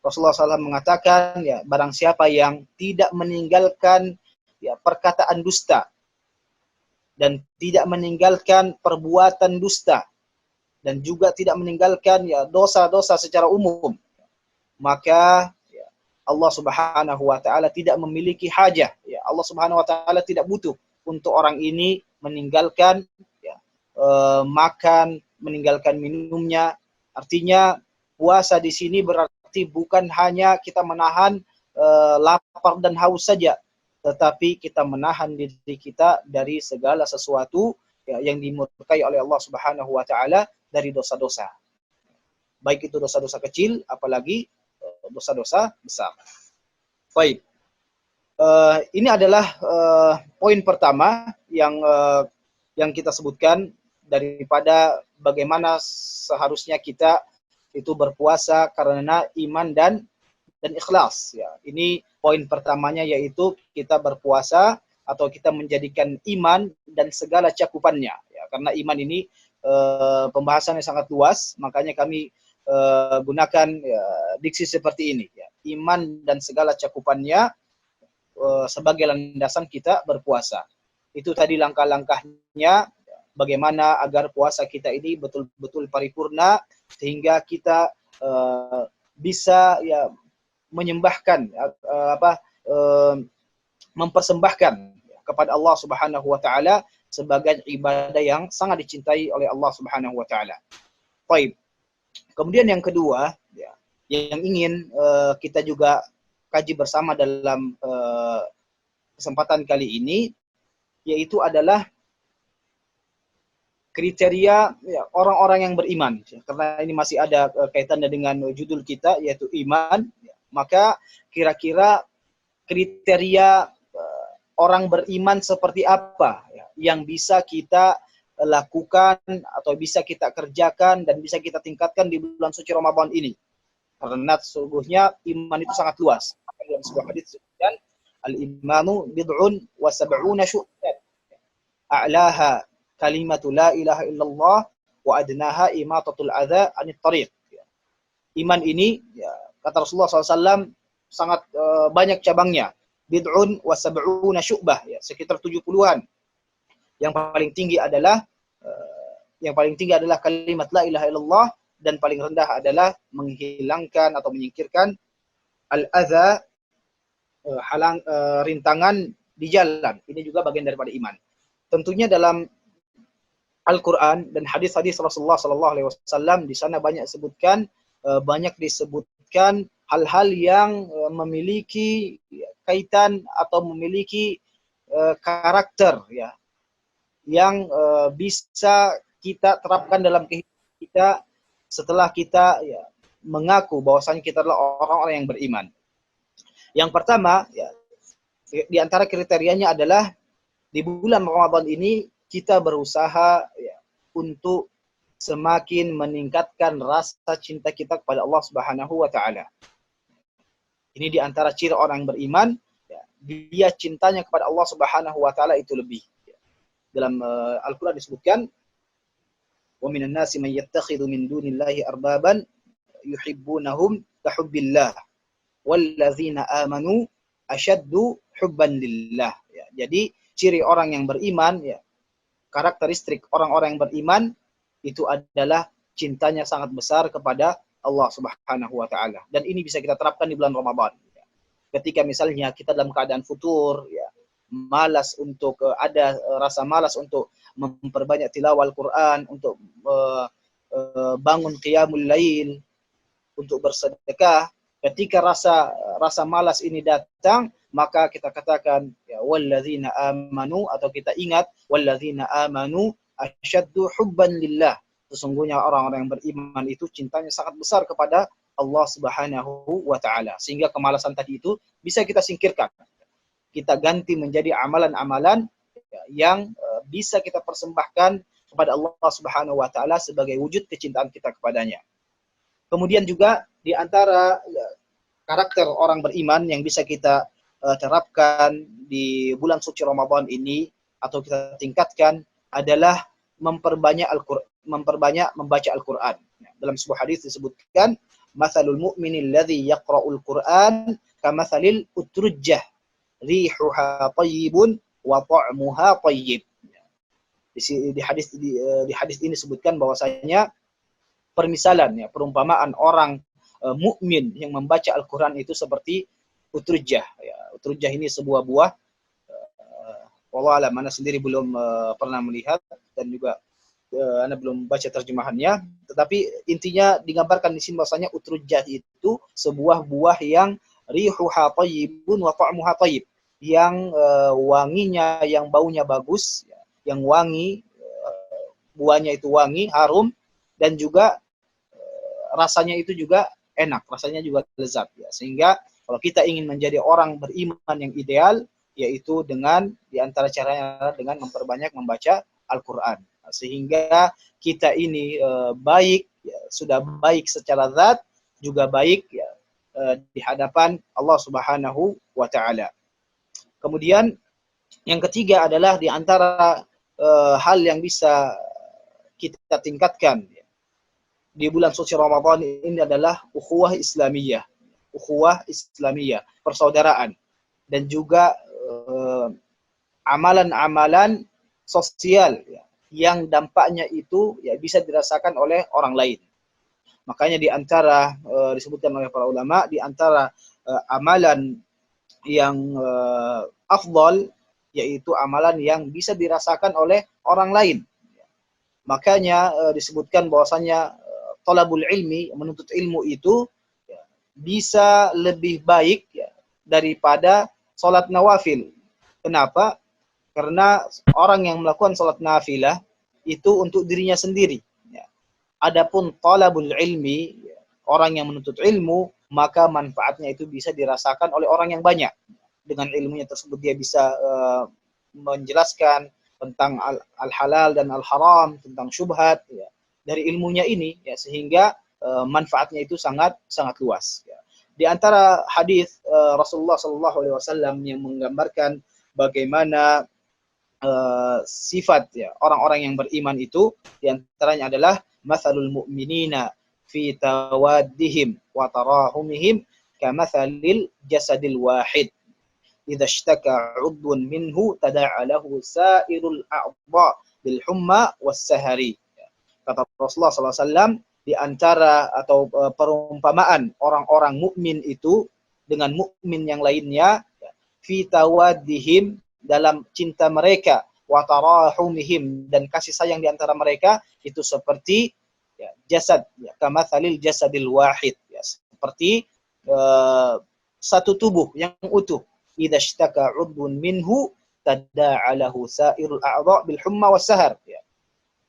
Rasulullah SAW mengatakan, ya, barang siapa yang tidak meninggalkan ya perkataan dusta dan tidak meninggalkan perbuatan dusta dan juga tidak meninggalkan ya dosa-dosa secara umum, maka ya, Allah Subhanahu wa taala tidak memiliki hajah, ya. Allah Subhanahu wa taala tidak butuh untuk orang ini meninggalkan ya, makan, meninggalkan minumnya. Artinya puasa di sini berarti bukan hanya kita menahan lapar dan haus saja, tetapi kita menahan diri kita dari segala sesuatu ya, yang dimurkai oleh Allah Subhanahu wa taala dari dosa-dosa. Baik itu dosa-dosa kecil, apalagi dosa-dosa besar. Baik. Ini adalah poin pertama yang kita sebutkan daripada bagaimana seharusnya kita itu berpuasa karena iman dan ikhlas. Ya, ini poin pertamanya, yaitu kita berpuasa atau kita menjadikan iman dan segala cakupannya. Ya, karena iman ini pembahasannya sangat luas, makanya kami gunakan ya, diksi seperti ini. Ya. Iman dan segala cakupannya sebagai landasan kita berpuasa. Itu tadi langkah-langkahnya bagaimana agar puasa kita ini betul-betul paripurna sehingga kita bisa ya menyembahkan mempersembahkan kepada Allah Subhanahu wa taala sebagai ibadah yang sangat dicintai oleh Allah Subhanahu wa taala. Baik. Kemudian yang kedua ya, yang ingin kita juga kaji bersama dalam kesempatan kali ini, yaitu adalah kriteria ya, orang-orang yang beriman. Karena ini masih ada kaitannya dengan judul kita, yaitu iman. Maka kira-kira kriteria orang beriman seperti apa ya, yang bisa kita lakukan atau bisa kita kerjakan dan bisa kita tingkatkan di bulan suci Ramadan ini. Karena sesungguhnya iman itu sangat luas. Dalam sebuah hadis disebutkan, al-imanu bid'un wa sab'una syu'ban. A'laha kalimatu la ilaha illallah wa adnaha imatatul adza 'anit thariq. Iman ini ya, kata Rasulullah SAW sangat banyak cabangnya. Bid'un wa sab'una syu'bah, ya, sekitar 70-an. Yang paling tinggi adalah kalimat la ilaha illallah, dan paling rendah adalah menghilangkan atau menyingkirkan al-adza, rintangan di jalan. Ini juga bagian daripada iman. Tentunya dalam Al-Quran dan hadis-hadis Rasulullah SAW di sana banyak disebutkan hal-hal yang memiliki kaitan atau memiliki karakter ya, yang bisa kita terapkan dalam kehidupan kita setelah kita ya, mengaku bahwasanya kita adalah orang-orang yang beriman. Yang pertama ya, di antara kriterianya adalah di bulan Ramadan ini kita berusaha ya, untuk semakin meningkatkan rasa cinta kita kepada Allah Subhanahu wa taala. Ini di antara ciri orang yang beriman, ya, dia cintanya kepada Allah Subhanahu wa taala itu lebih. Dalam Al-Qur'an disebutkan, wa minan nasi man yattakhidhu min dunillahi arbaban yuhibbunahum ka hubbillah walladzina amanu asyaddu hubban lillah. Ya, jadi ciri orang yang beriman ya, karakteristik orang-orang yang beriman itu adalah cintanya sangat besar kepada Allah Subhanahu wa taala. Dan ini bisa kita terapkan di bulan Ramadan. Ketika misalnya kita dalam keadaan futur ya, malas untuk ada rasa malas untuk memperbanyak tilawah Al-Qur'an, untuk bangun qiyamul lail, untuk bersedekah. Ketika rasa malas ini datang, maka kita katakan ya walladzina amanu, atau kita ingat walladzina amanu asyaddu hubban lillah. Sesungguhnya orang-orang yang beriman itu cintanya sangat besar kepada Allah Subhanahu wa taala. Sehingga kemalasan tadi itu bisa kita singkirkan. Kita ganti menjadi amalan-amalan yang bisa kita persembahkan kepada Allah Subhanahu wa taala sebagai wujud kecintaan kita kepadanya. Kemudian juga di antara karakter orang beriman yang bisa kita terapkan di bulan suci Ramadan ini atau kita tingkatkan adalah memperbanyak membaca Al-Quran. Dalam sebuah hadis disebutkan, mathalul mu'minil ladzi yaqra'ul Qur'an kamathalil utrujjah rihuha thayyibun wa ta'muha thayyib. Di hadis ini disebutkan bahwasanya permisalan ya, perumpamaan orang mukmin yang membaca Al-Qur'an itu seperti utrujjah ya. Utrujjah ini sebuah buah, wallahu alam, mana sendiri belum pernah melihat dan juga Anda belum baca terjemahannya, tetapi intinya digambarkan di sini bahwasanya utrujjah itu sebuah buah yang rihuha thayyibun wa ta'muha thayyib, yang wanginya, yang baunya bagus, yang wangi, buahnya itu wangi, harum, dan juga rasanya itu juga enak, rasanya juga lezat ya. Sehingga kalau kita ingin menjadi orang beriman yang ideal, yaitu dengan diantara caranya dengan memperbanyak membaca Al-Quran, sehingga kita ini baik ya, sudah baik secara zat, juga baik ya, di hadapan Allah Subhanahu wa Ta'ala. Kemudian yang ketiga adalah diantara hal yang bisa kita tingkatkan ya, di bulan suci Ramadan ini adalah ukhuwah Islamiyah, persaudaraan, dan juga amalan-amalan sosial ya, yang dampaknya itu ya bisa dirasakan oleh orang lain. Makanya di antara disebutkan oleh para ulama, di antara amalan yang afdal yaitu amalan yang bisa dirasakan oleh orang lain. Makanya disebutkan bahwasanya talabul ilmi, menuntut ilmu itu ya, bisa lebih baik ya, daripada salat nawafil. Kenapa? Karena orang yang melakukan salat nafilah itu untuk dirinya sendiri. Ya. Adapun talabul ilmi, ya, orang yang menuntut ilmu, maka manfaatnya itu bisa dirasakan oleh orang yang banyak. Dengan ilmunya tersebut dia bisa menjelaskan tentang al-halal dan al-haram, tentang syubhat ya, dari ilmunya ini ya, sehingga manfaatnya itu sangat luas ya. Di antara hadis Rasulullah SAW yang menggambarkan bagaimana sifat ya orang-orang yang beriman itu, di antaranya adalah mathalul mu'minina fi tawaddihim wa tarahumihim kamathalil jasadil wahid idza ishtaka 'udwun minhu tada'a lahu sa'irul a'dha bil humma was sahari. Kata Rasulullah SAW, di antara atau perumpamaan orang-orang mukmin itu dengan mukmin yang lainnya, fi tawaddihim, dalam cinta mereka, wa tarahumihim, dan kasih sayang di antara mereka, itu seperti ya, jasad, ya, kamathalil jasadil wahid, ya, seperti satu tubuh yang utuh. Idza ishtaka 'udwun minhu tada'a lahu sa'irul a'dha bil humma was sahar. Ya.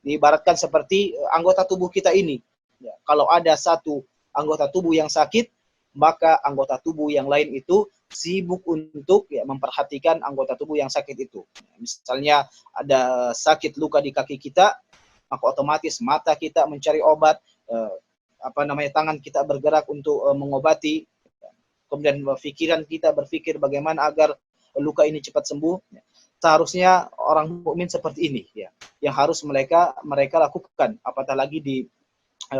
Diibaratkan seperti anggota tubuh kita ini. Ya, kalau ada satu anggota tubuh yang sakit, maka anggota tubuh yang lain itu sibuk untuk ya, memperhatikan anggota tubuh yang sakit itu. Misalnya ada sakit luka di kaki kita, maka otomatis mata kita mencari obat, tangan kita bergerak untuk mengobati. Kemudian pikiran kita berpikir bagaimana agar luka ini cepat sembuh. Seharusnya orang mukmin seperti ini ya, yang harus mereka lakukan. Apatah lagi di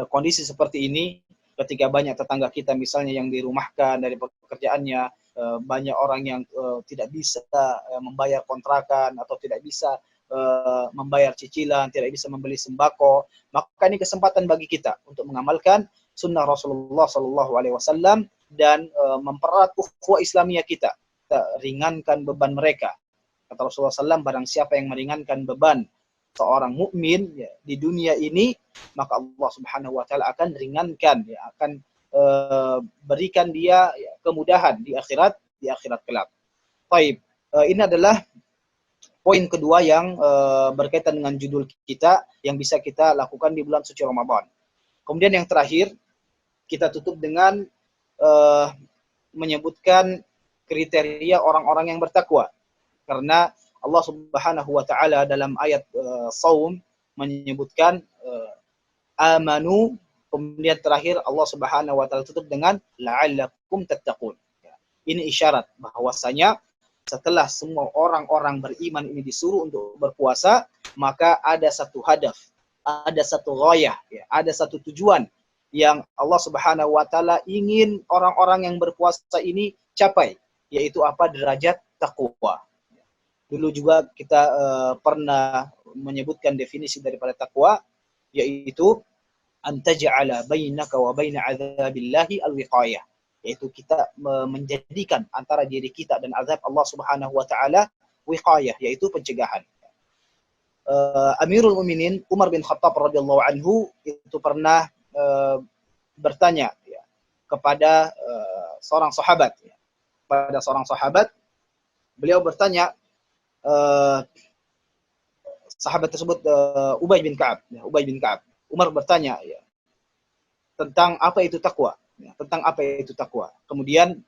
kondisi seperti ini, ketika banyak tetangga kita misalnya yang dirumahkan dari pekerjaannya, banyak orang yang tidak bisa membayar kontrakan atau tidak bisa membayar cicilan, tidak bisa membeli sembako, maka ini kesempatan bagi kita untuk mengamalkan sunnah Rasulullah SAW dan mempererat ukhuwah Islamiyah kita ringankan beban mereka. Kata Rasulullah SAW, barang siapa yang meringankan beban seorang mukmin ya, di dunia ini, maka Allah Subhanahu wa Ta'ala akan ringankan ya, akan berikan dia ya, kemudahan di akhirat kelak. Baik, ini adalah poin kedua yang berkaitan dengan judul kita yang bisa kita lakukan di bulan suci Ramadan. Kemudian yang terakhir, kita tutup dengan menyebutkan kriteria orang-orang yang bertakwa. Karena Allah Subhanahu wa Ta'ala dalam ayat Shaum menyebutkan amanu, kemudian terakhir Allah Subhanahu wa Ta'ala tutup dengan la'allakum tattaqun. Ini isyarat bahwasanya setelah semua orang-orang beriman ini disuruh untuk berpuasa, maka ada satu hadaf, ada satu ghayah, ya, ada satu tujuan yang Allah Subhanahu wa taala ingin orang-orang yang berpuasa ini capai, yaitu apa? Derajat takwa. Dulu juga kita pernah menyebutkan definisi daripada takwa, yaitu antaj'ala bainaka wa baina 'adzabillahi alwiqayah, yaitu kita menjadikan antara diri kita dan azab Allah Subhanahu wa taala wiqayah, yaitu pencegahan. Amirul Mukminin Umar bin Khattab radhiyallahu anhu itu pernah bertanya ya, kepada seorang sahabat. Ya. Pada seorang sahabat, beliau bertanya, sahabat tersebut Ubay bin Ka'ab. Ya, Ubay bin Ka'ab. Umar bertanya ya, tentang apa itu takwa. Ya, tentang apa itu takwa. Kemudian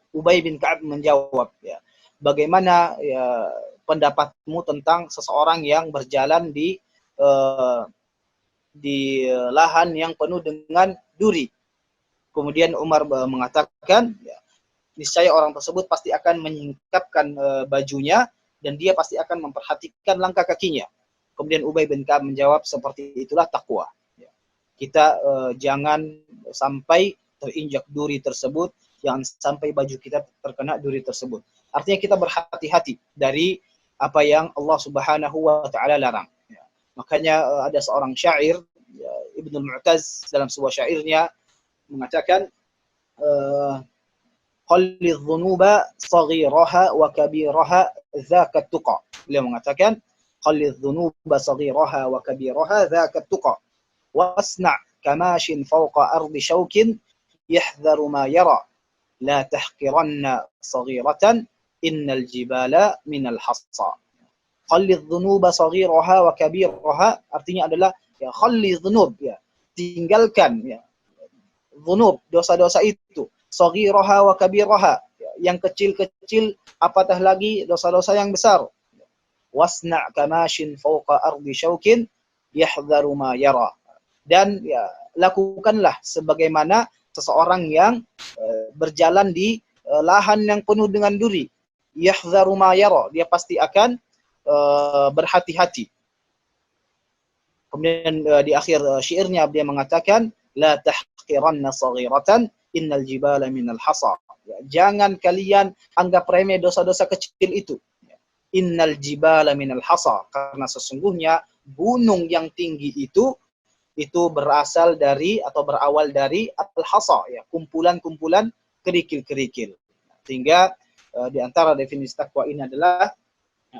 Ubay bin Ka'ab menjawab, ya, bagaimana ya, pendapatmu tentang seseorang yang berjalan di lahan yang penuh dengan duri. Kemudian Umar mengatakan, ya, niscaya orang tersebut pasti akan menyingkapkan bajunya dan dia pasti akan memperhatikan langkah kakinya. Kemudian Ubay bin Ka'ab menjawab, seperti itulah takwa. Ya. Kita jangan sampai terinjak duri tersebut, jangan sampai baju kita terkena duri tersebut. Artinya kita berhati-hati dari apa yang Allah Subhanahu wa taala larang. Ya. Makanya ada seorang syair, ya, Ibnu Mu'taz, dalam sebuah syairnya mengatakan, qallidh dhunuba saghiraha wa kabiraha dzaka tuqa. Beliau mengatakan, qallidh dhunuba saghiraha wa kabiraha dzaka tuqa. Wasna' kamashin fawqa ardi shaukin yahdharu ma yara. La tahqiranna saghiratan innal jibala minal hassa. Khallidh dhunuba saghiraha wa kabiraha, artinya adalah ya khallidh dhunub, ya, tinggalkan ya dhunub, dosa-dosa itu, saghiraha wa kabiraha, ya, yang kecil-kecil apatah lagi dosa-dosa yang besar. Wasna' kamashin fawqa ardi syaukin yahdharu ma yara. Dan ya, lakukanlah sebagaimana seseorang yang berjalan di lahan yang penuh dengan duri. Yahdharu ma yara, dia pasti akan berhati-hati. Kemudian di akhir syairnya dia mengatakan, la tahqiranna saghiratan innal jibala minal hasa. Ya, jangan kalian anggap remeh dosa-dosa kecil itu. Innal jibala minal hasa, karena sesungguhnya gunung yang tinggi itu berasal dari atau berawal dari al-hasa, ya, kumpulan-kumpulan kerikil-kerikil. Sehingga di antara definisi takwa ini adalah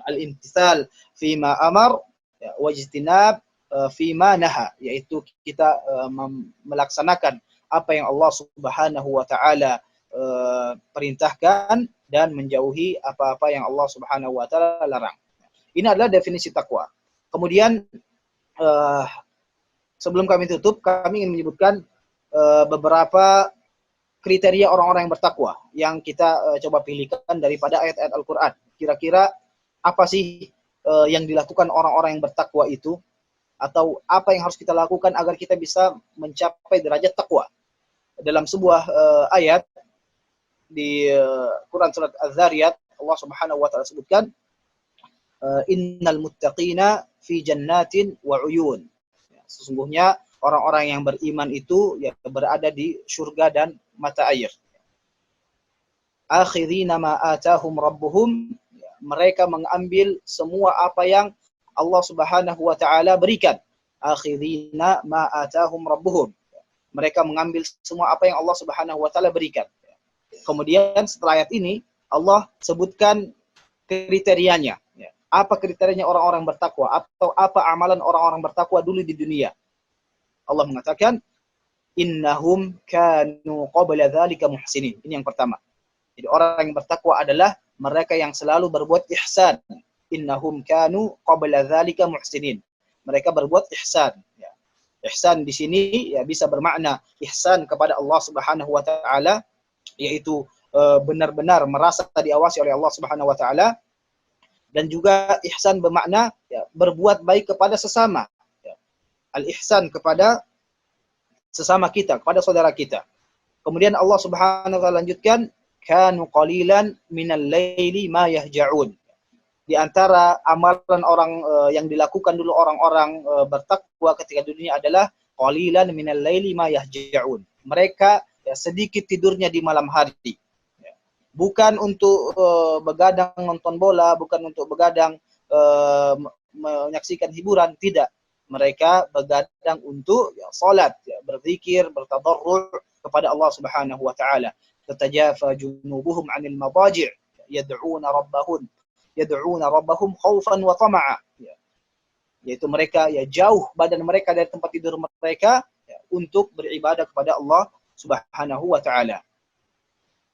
al-imtithal fima amar, ya, wajtinab fima naha, yaitu kita melaksanakan apa yang Allah Subhanahu wa taala perintahkan dan menjauhi apa-apa yang Allah Subhanahu wa taala larang. Ini adalah definisi takwa. Kemudian sebelum kami tutup, kami ingin menyebutkan beberapa kriteria orang-orang yang bertakwa yang kita coba pilihkan daripada ayat-ayat Al-Qur'an. Kira-kira apa sih yang dilakukan orang-orang yang bertakwa itu, atau apa yang harus kita lakukan agar kita bisa mencapai derajat takwa. Dalam sebuah ayat di Quran surat Az-Zariyat, Allah Subhanahu wa taala sebutkan, innal muttaqina fi jannatin wa uyun. Sesungguhnya orang-orang yang beriman itu ya berada di surga dan mata air. Akhirina ma atahum rabbuhum, mereka mengambil semua apa yang Allah Subhanahu wa taala berikan. Akhirina ma atahum rabbuhum. Mereka mengambil semua apa yang Allah Subhanahu wa taala berikan. Kemudian setelah ayat ini Allah sebutkan kriterianya. Apa kriterianya orang-orang bertakwa, atau apa amalan orang-orang bertakwa dulu di dunia. Allah mengatakan, innahum kanu qabla dzalika muhsinin. Ini yang pertama. Jadi orang yang bertakwa adalah mereka yang selalu berbuat ihsan. Innahum kanu qabla dzalika muhsinin. Mereka berbuat ihsan. Ya. Ihsan di sini ya bisa bermakna ihsan kepada Allah Subhanahu wa taala, yaitu benar-benar merasa diawasi oleh Allah Subhanahu wa taala, dan juga ihsan bermakna ya, berbuat baik kepada sesama. Ya. Al-ihsan kepada sesama kita, kepada saudara kita. Kemudian Allah Subhanahu wa taala lanjutkan, kanu qalilan minal laili ma yahja'un. Di antara amalan orang yang dilakukan dulu orang-orang bertakwa ketika di dunia adalah qalilan minal laili ma yahja'un. Mereka ya, sedikit tidurnya di malam hari. Ya. Bukan untuk begadang nonton bola, bukan untuk begadang menyaksikan hiburan, tidak. Mereka begadang untuk ya, salat, ya, berzikir, bertadarru' kepada Allah Subhanahu wa taala. Tatajafa junubuhum 'anil madaji' yad'una rabbahum khaufan wa tama'a. Ya. Yaitu mereka ya jauh badan mereka dari tempat tidur mereka ya, untuk beribadah kepada Allah Subhanahu wa taala.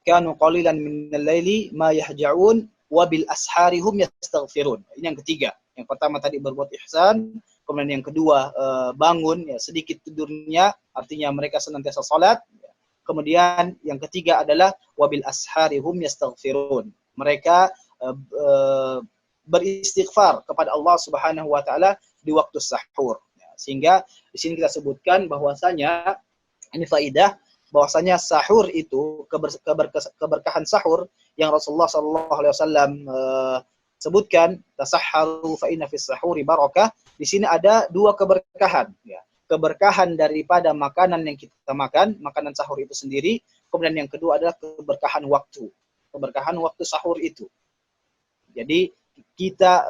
Kanu qalilan minal laili ma yahja'un wa bil ashari hum yastaghfirun. Ini yang ketiga. Yang pertama tadi berbuat ihsan, kemudian yang kedua bangun ya sedikit tidurnya, artinya mereka senantiasa salat. Kemudian yang ketiga adalah wabil ashari hum yastaghfirun. Mereka beristighfar kepada Allah Subhanahu wa taala di waktu sahur. Sehingga di sini kita sebutkan bahwasanya ini faidah bahwasanya sahur itu keberkahan sahur yang Rasulullah sallallahu alaihi wasallam sebutkan, tasahharu fa inna fis sahuri barakah. Di sini ada dua keberkahan ya. Keberkahan daripada makanan yang kita makan, makanan sahur itu sendiri. Kemudian yang kedua adalah keberkahan waktu. Keberkahan waktu sahur itu. Jadi kita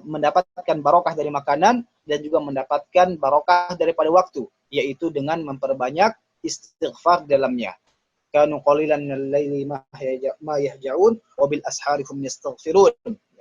mendapatkan barokah dari makanan dan juga mendapatkan barokah daripada waktu, yaitu dengan memperbanyak istighfar dalamnya. Kanu qalilan minal laili ma yahja'un wa bil ashari hum yastaghfirun.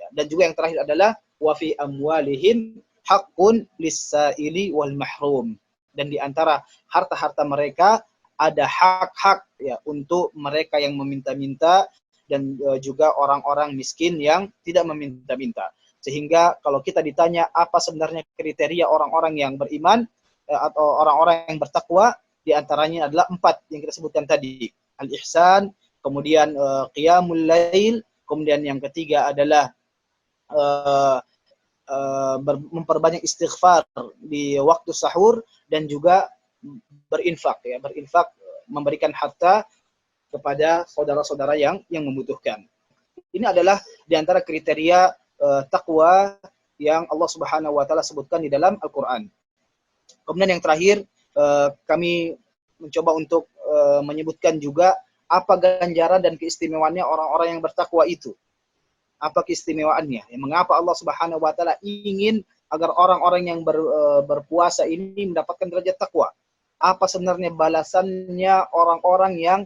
Dan juga yang terakhir adalah wa fi amwalihim haqqun lis-sa'ili wal mahrum. Dan di antara harta-harta mereka ada hak-hak ya untuk mereka yang meminta-minta dan juga orang-orang miskin yang tidak meminta-minta. Sehingga kalau kita ditanya apa sebenarnya kriteria orang-orang yang beriman atau orang-orang yang bertakwa, di antaranya adalah 4 yang kita sebutkan tadi. Al-ihsan, kemudian qiyamul lail, kemudian yang ketiga adalah memperbanyak istighfar di waktu sahur dan juga berinfak ya, berinfak memberikan harta kepada saudara-saudara yang membutuhkan. Ini adalah di antara kriteria takwa yang Allah Subhanahu wa taala sebutkan di dalam Al-Qur'an. Kemudian yang terakhir kami mencoba untuk menyebutkan juga apa ganjaran dan keistimewaannya orang-orang yang bertakwa itu. Apa keistimewaannya? Mengapa Allah Subhanahu wa taala ingin agar orang-orang yang berpuasa ini mendapatkan derajat takwa? Apa sebenarnya balasannya orang-orang yang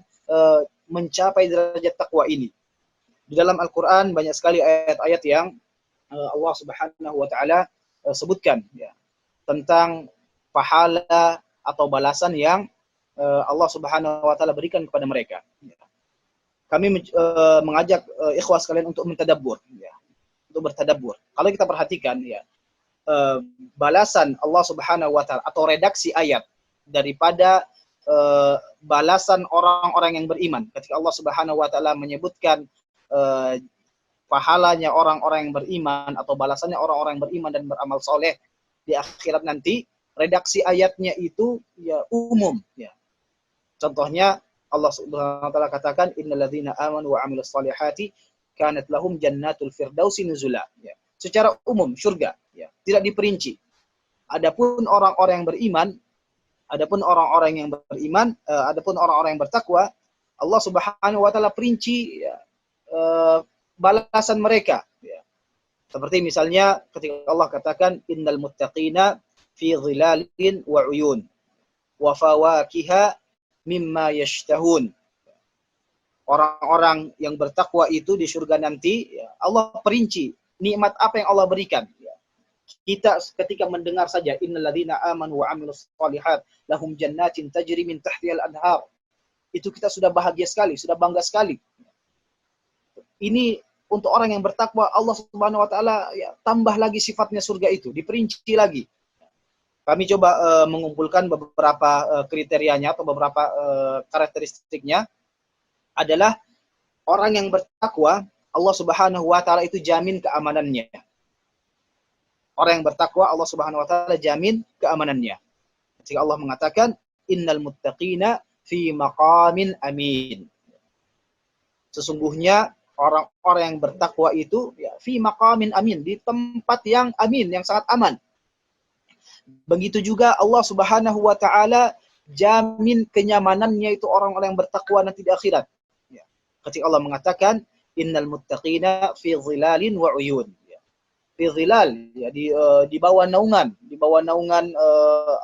mencapai derajat takwa ini? Di dalam Al-Qur'an banyak sekali ayat-ayat yang Allah Subhanahu wa taala sebutkan ya, tentang pahala atau balasan yang Allah Subhanahu wa taala berikan kepada mereka. Kami mengajak ikhwah sekalian untuk mentadabbur ya, untuk bertadabbur. Kalau kita perhatikan ya, balasan Allah Subhanahu wa taala atau redaksi ayat daripada balasan orang-orang yang beriman ketika Allah Subhanahu wa taala menyebutkan pahalanya orang-orang yang beriman atau balasannya orang-orang yang beriman dan beramal soleh di akhirat nanti, redaksi ayatnya itu ya umum ya. Contohnya Allah Subhanahu wa taala katakan innalladzina amanu wa 'amilus shalihati kanat lahum jannatul firdausi nuzula ya. Secara umum surga ya, tidak diperinci. Adapun orang-orang yang beriman, adapun orang-orang yang bertakwa, Allah Subhanahu wa taala perinci ya, balasan mereka ya. Seperti misalnya ketika Allah katakan innal muttaqina fi dhilalin wa 'uyun wa fawakiha mimma yashtahun. Orang-orang yang bertakwa itu di surga nanti ya, Allah perinci nikmat apa yang Allah berikan ya. Kita ketika mendengar saja innalladzina amanu wa 'amilus shalihat lahum jannatin tajri min tahtihal anhar, itu kita sudah bahagia sekali, sudah bangga sekali. Ini untuk orang yang bertakwa, Allah Subhanahu wa taala ya, tambah lagi sifatnya surga itu, diperinci lagi. Kami coba mengumpulkan beberapa kriterianya atau beberapa karakteristiknya adalah orang yang bertakwa, Allah Subhanahu wa taala itu jamin keamanannya. Orang yang bertakwa, Allah Subhanahu wa taala jamin keamanannya. Ketika Allah mengatakan innal muttaqina fi maqamin amin. Sesungguhnya orang-orang yang bertakwa itu ya fi maqamin amin, di tempat yang amin, yang sangat aman. Begitu juga Allah Subhanahu wa taala jamin kenyamanannya itu orang-orang yang bertakwa nanti di akhirat. Ya. Ketika Allah mengatakan innal muttaqina fi dhilalin wa uyun. Ya. Fi dhilal, ya, di bawah naungan,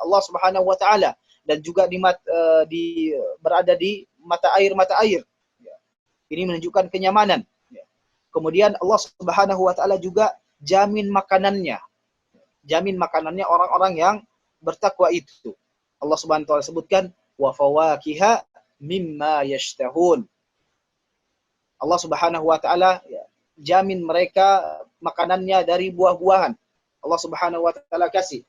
Allah Subhanahu wa taala, dan juga berada di mata air. Ya. Ini menunjukkan kenyamanan. Ya. Kemudian Allah Subhanahu wa taala juga jamin makanannya. Jamin makanannya orang-orang yang bertakwa itu. Allah Subhanahu wa taala sebutkan wa fawakiha mimma yashtahun. Allah Subhanahu wa taala jamin mereka makanannya dari buah-buahan. Allah Subhanahu wa taala kasih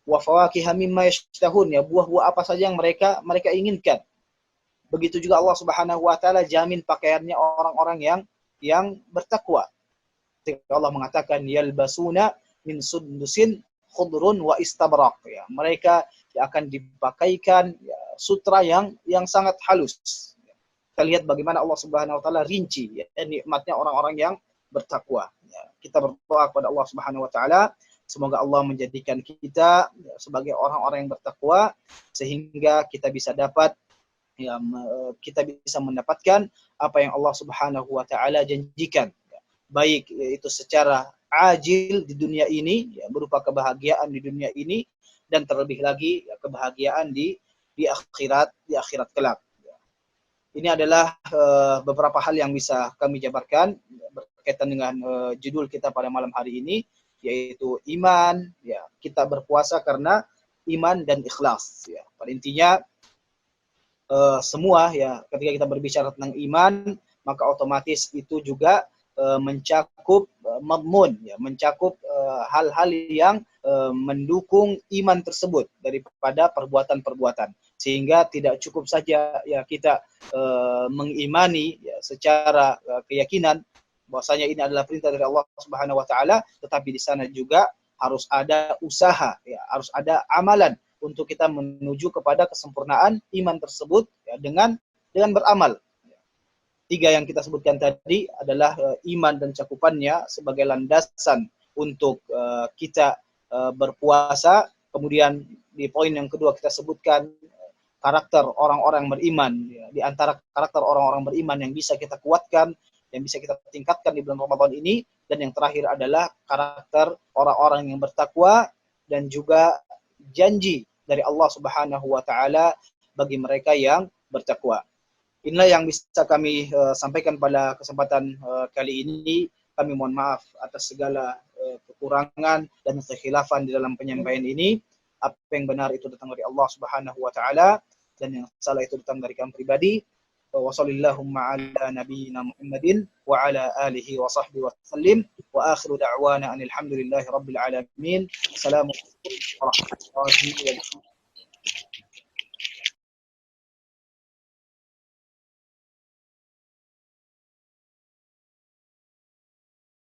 wa fawakiha mimma yashtahun, ya, buah-buah apa saja yang mereka inginkan. Begitu juga Allah Subhanahu wa taala jamin pakaiannya orang-orang yang bertakwa. Ketika Allah mengatakan yalbasuna min sundusin khudrun wa istabrak, ya, mereka akan dipakaikan, ya, sutra yang sangat halus. Kita lihat bagaimana Allah Subhanahu wa taala rinci, ya, nikmatnya orang-orang yang bertakwa. Ya, kita berdoa kepada Allah Subhanahu wa taala semoga Allah menjadikan kita, ya, sebagai orang-orang yang bertakwa sehingga kita bisa dapat, ya, kita bisa mendapatkan apa yang Allah Subhanahu wa taala janjikan, ya, baik itu secara ajil di dunia ini, ya, berupa kebahagiaan di dunia ini, dan terlebih lagi, ya, kebahagiaan di akhirat kelak. Ya. Ini adalah beberapa hal yang bisa kami jabarkan, ya, berkaitan dengan judul kita pada malam hari ini, yaitu iman. Ya, kita berpuasa karena iman dan ikhlas. Ya. Pada intinya semua, ya, ketika kita berbicara tentang iman, maka otomatis itu juga mencakup madmun, ya, mencakup hal-hal yang mendukung iman tersebut daripada perbuatan-perbuatan, sehingga tidak cukup saja, ya, kita mengimani, ya, secara keyakinan bahwasanya ini adalah perintah dari Allah Subhanahu wa taala, tetapi di sana juga harus ada usaha, ya, harus ada amalan untuk kita menuju kepada kesempurnaan iman tersebut, ya, dengan beramal. 3 yang kita sebutkan tadi adalah iman dan cakupannya sebagai landasan untuk kita berpuasa. Kemudian di poin yang kedua kita sebutkan karakter orang-orang beriman. Ya, di antara karakter orang-orang beriman yang bisa kita kuatkan, yang bisa kita tingkatkan di bulan Ramadan ini. Dan yang terakhir adalah karakter orang-orang yang bertakwa dan juga janji dari Allah Subhanahu wa taala bagi mereka yang bertakwa. Inilah yang bisa kami sampaikan pada kesempatan kali ini. Kami mohon maaf atas segala kekurangan dan kekhilafan di dalam penyampaian ini. Apa yang benar itu datang dari Allah Subhanahu wa taala dan yang salah itu datang dari kami pribadi. Wa sallallahu ala nabiyyina Muhammadin wa ala alihi wa sahbihi wa sallim wa akhiru da'wana alhamdulillahi rabbil alamin. Assalamualaikum warahmatullahi wabarakatuh.